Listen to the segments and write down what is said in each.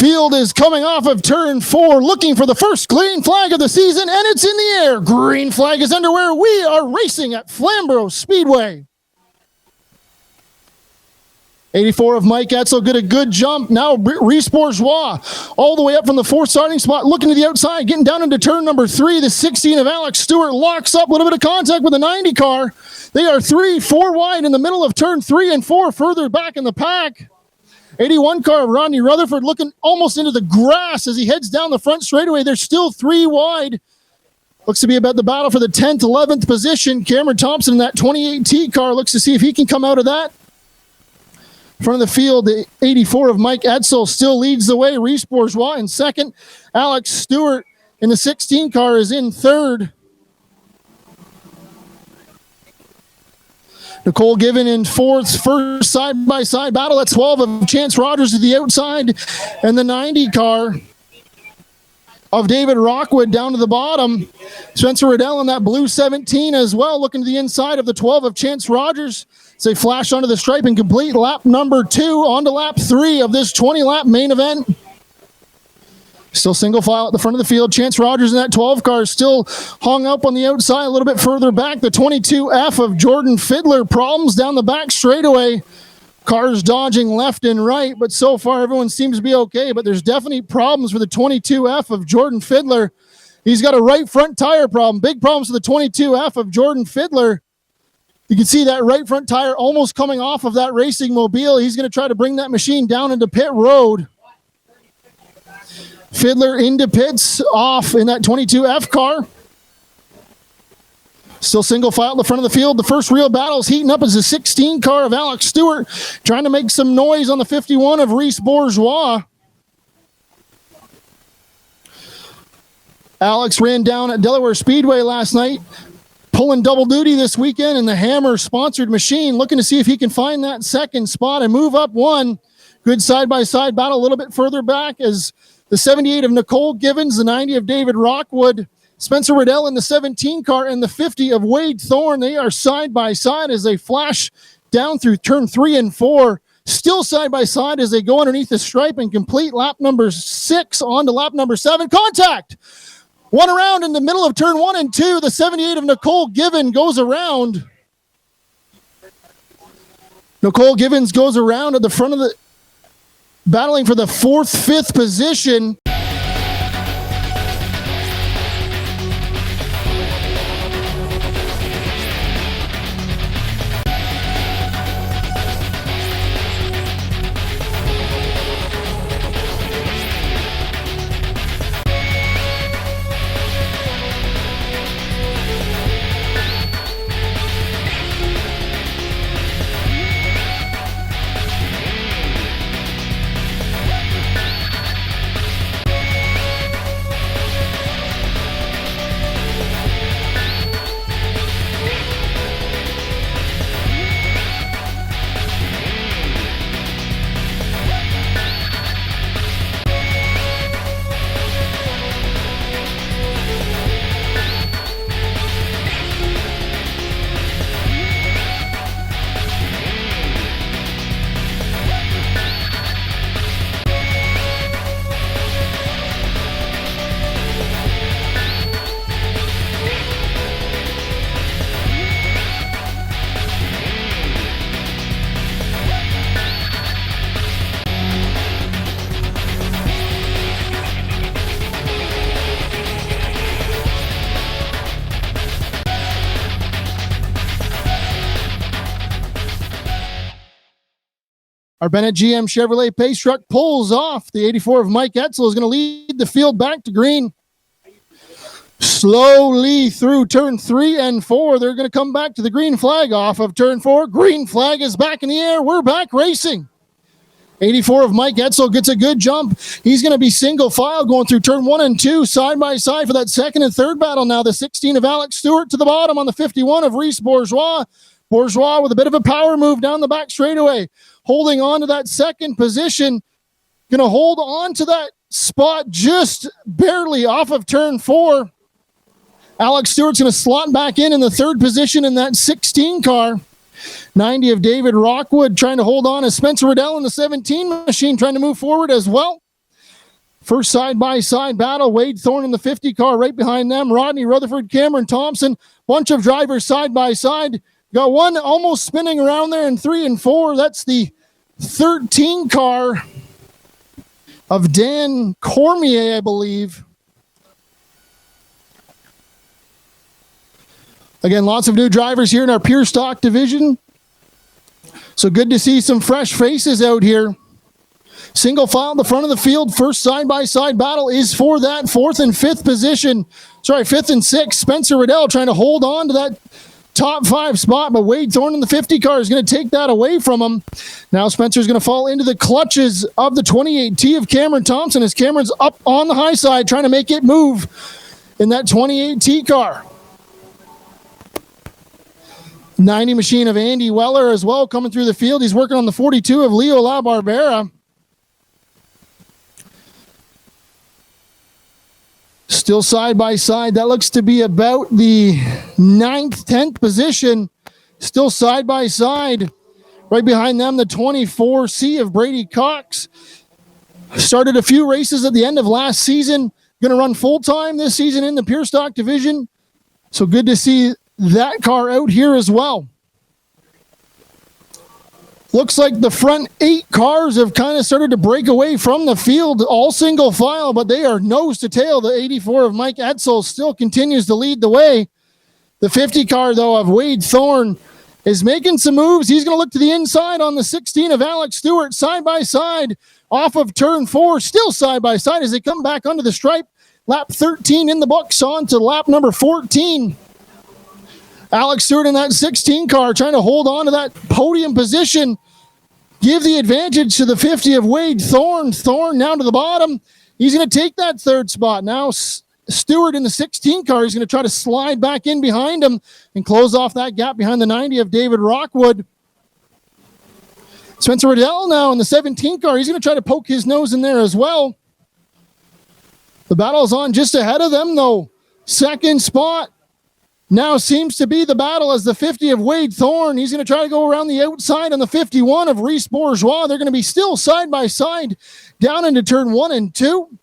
Field is coming off of turn 4, looking for the first green flag of the season, and it's in the air. Green flag is underway. We are racing at Flamboro Speedway. 84 of Mike Etzel get a good jump. Now Reese Bourgeois all the way up from the 4th starting spot, looking to the outside, getting down into turn number 3. The 16 of Alex Stewart locks up, a little bit of contact with the 90 car. They are 3-4 wide in the middle of turn 3 and 4, further back in the pack. 81 car of Rodney Rutherford looking almost into the grass as he heads down the front straightaway. They're still 3 wide. Looks to be about the battle for the 10th, 11th position. Cameron Thomson in that 28T car looks to see if he can come out of that. Front of the field, the 84 of Mike Etzel still leads the way. Reese Bourgeois in second. Alex Stewart in the 16 car is in third. Nicole Given in fourth. First side-by-side battle. That's 12 of Chance Rogers to the outside. And the 90 car of David Rockwood down to the bottom. Spencer Riddell in that blue 17 as well, looking to the inside of the 12 of Chance Rogers. As they flash onto the stripe and complete lap number 2, on to lap 3 of this 20-lap main event. Still single file at the front of the field. Chance Rogers in that 12 car still hung up on the outside a little bit further back. The 22F of Jordan Fiddler, problems down the back straightaway. Cars dodging left and right, but so far everyone seems to be okay, but there's definitely problems for the 22F of Jordan Fiddler. He's got a right front tire problem. Big problems with the 22F of Jordan Fiddler. You can see that right front tire almost coming off of that racing mobile. He's going to try to bring that machine down into pit road. Fiddler into pits, off in that 22F car. Still single file at the front of the field. The first real battle is heating up as the 16 car of Alex Stewart, trying to make some noise on the 51 of Reese Bourgeois. Alex ran down at Delaware Speedway last night, pulling double duty this weekend in the Hammer sponsored machine, looking to see if he can find that second spot and move up one. Good side-by-side battle a little bit further back as the 78 of Nicole Givens, the 90 of David Rockwood, Spencer Riddell in the 17 car, and the 50 of Wayde Thorne. They are side-by-side as they flash down through turn 3 and 4. Still side-by-side as they go underneath the stripe and complete lap number 6 on to lap number 7. Contact! One around in the middle of turn 1 and 2. The 78 of Nicole Given goes around. Nicole Givens goes around at the front of the, battling for the 4th, 5th position. Our Bennett GM Chevrolet Pace truck pulls off. The 84 of Mike Etzel is going to lead the field back to green. Slowly through turn 3 and 4. They're going to come back to the green flag off of turn 4. Green flag is back in the air. We're back racing. 84 of Mike Etzel gets a good jump. He's going to be single file going through turn 1 and 2, side by side for that second and third battle. Now the 16 of Alex Stewart to the bottom on the 51 of Reese Bourgeois. Bourgeois with a bit of a power move down the back straightaway, holding on to that second position. Going to hold on to that spot just barely off of turn 4. Alex Stewart's going to slot back in the third position in that 16 car. 90 of David Rockwood trying to hold on as Spencer Riddell in the 17 machine trying to move forward as well. First side-by-side battle, Wayde Thorne in the 50 car right behind them. Rodney Rutherford, Cameron Thomson, bunch of drivers side-by-side. Got one almost spinning around there in 3 and 4. That's the 13 car of Dan Cormier, I believe. Again, lots of new drivers here in our pure stock division. So good to see some fresh faces out here. Single file at the front of the field. First side-by-side battle is for that 4th and 5th position. 5th and 6th. Spencer Riddell trying to hold on to that top 5 spot, but Wayde Thorne in the 50 car is going to take that away from him. Now Spencer's going to fall into the clutches of the 28T of Cameron Thomson as Cameron's up on the high side trying to make it move in that 28T car. 90 machine of Andy Wheller as well coming through the field. He's working on the 42 of Leo LaBarbera. Still side by side. That looks to be about the 9th, 10th position. Still side by side. Right behind them, the 24C of Brady Cox. Started a few races at the end of last season. Going to run full-time this season in the Pure Stock division. So good to see that car out here as well. Looks like the front 8 cars have kind of started to break away from the field, all single file, but they are nose to tail. The 84 of Mike Etzel still continues to lead the way. The 50 car, though, of Wayde Thorne is making some moves. He's going to look to the inside on the 16 of Alex Stewart, side by side, off of turn 4, still side by side as they come back under the stripe. Lap 13 in the books, on to lap number 14. Alex Stewart in that 16 car trying to hold on to that podium position. Give the advantage to the 50 of Wayde Thorne. Thorne down to the bottom. He's going to take that 3rd spot. Now Stewart in the 16 car. He's going to try to slide back in behind him and close off that gap behind the 90 of David Rockwood. Spencer Riddell now in the 17 car. He's going to try to poke his nose in there as well. The battle's on just ahead of them, though. 2nd spot now seems to be the battle as the 50 of Wayde Thorne. He's going to try to go around the outside on the 51 of Reese Bourgeois. They're going to be still side by side down into turn 1 and 2.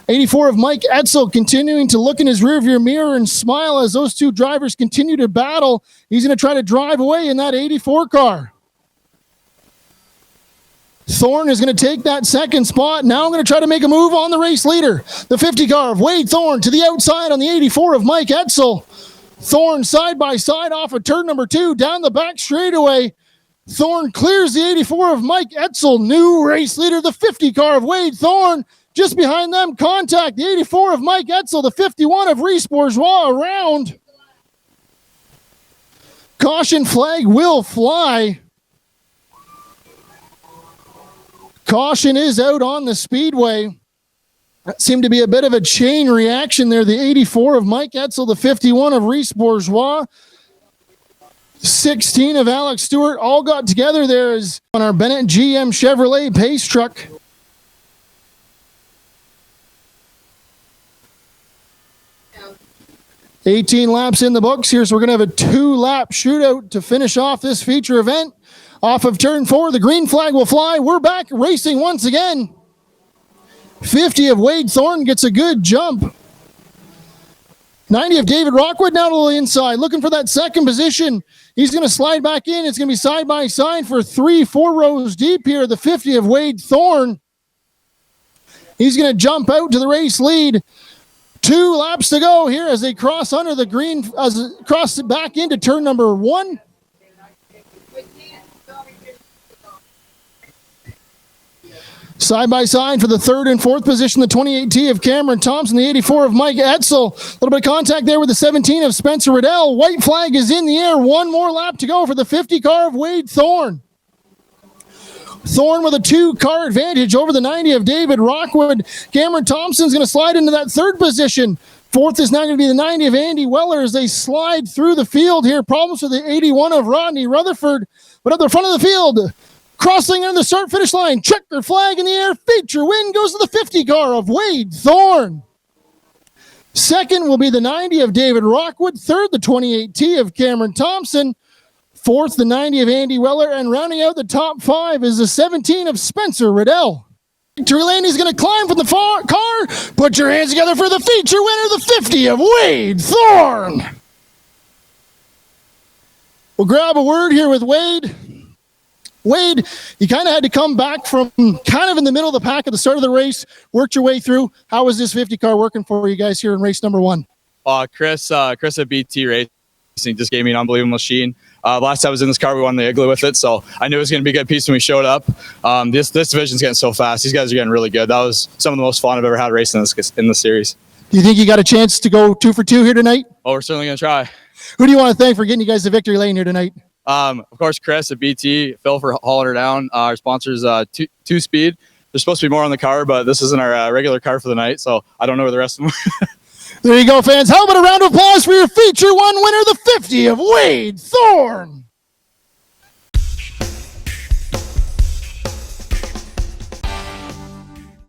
84 of Mike Etzel continuing to look in his rearview mirror and smile as those two drivers continue to battle. He's going to try to drive away in that 84 car. Thorne is going to take that 2nd spot. Now I'm going to try to make a move on the race leader. The 50 car of Wayde Thorne to the outside on the 84 of Mike Etzel. Thorne side by side off of turn number 2 down the back straightaway. Thorne clears the 84 of Mike Etzel. New race leader, the 50 car of Wayde Thorne. Just behind them, contact the 84 of Mike Etzel, the 51 of Reese Bourgeois around. Caution flag will fly. Caution is out on the speedway. That seemed to be a bit of a chain reaction there. The 84 of Mike Etzel, the 51 of Reese Bourgeois, 16 of Alex Stewart, all got together there as on our Bennett GM Chevrolet pace truck. Yeah. 18 laps in the books here, so we're going to have a 2-lap shootout to finish off this feature event. Off of turn 4, the green flag will fly. We're back racing once again. 50 of Wayde Thorne gets a good jump. 90 of David Rockwood now to the inside, looking for that 2nd position. He's going to slide back in. It's going to be side by side for 3-4 rows deep here. The 50 of Wayde Thorne. He's going to jump out to the race lead. 2 laps to go here as they cross under the green, cross back into turn number 1. Side by side for the 3rd and 4th position, the 28T of Cameron Thomson, the 84 of Mike Etzel. A little bit of contact there with the 17 of Spencer Riddell. White flag is in the air. 1 more lap to go for the 50 car of Wayde Thorne. Thorne with a 2-car advantage over the 90 of David Rockwood. Cameron Thompson's going to slide into that 3rd position. 4th is now going to be the 90 of Andy Wheller as they slide through the field here. Problems with the 81 of Rodney Rutherford. But at the front of the field, crossing on the start-finish line, checker flag in the air, feature win goes to the 50 car of Wayde Thorne. 2nd will be the 90 of David Rockwood. 3rd, the 28T of Cameron Thomson. 4th, the 90 of Andy Wheller. And rounding out the top 5 is the 17 of Spencer Riddell. victory lane. He's going to climb from the car. Put your hands together for the feature winner, the 50 of Wayde Thorne. We'll grab a word here with Wayde. Wayde, you kind of had to come back from kind of in the middle of the pack at the start of the race, worked your way through. How was this 50 car working for you guys here in race number 1? Chris at BT Racing just gave me an unbelievable machine. Last time I was in this car, we won the Igloo with it, so I knew it was going to be a good piece when we showed up. This division's getting so fast. These guys are getting really good. That was some of the most fun I've ever had racing in this series. Do you think you got a chance to go 2 for 2 here tonight? Oh, we're certainly going to try. Who do you want to thank for getting you guys the victory lane here tonight? Of course, Chris at BT, Phil for hauling her down. Our sponsors, Two Speed. There's supposed to be more on the car, but this isn't our regular car for the night, so I don't know where the rest of them are. There you go, fans. How about a round of applause for your feature 1 winner, the 50 of Wayde Thorne?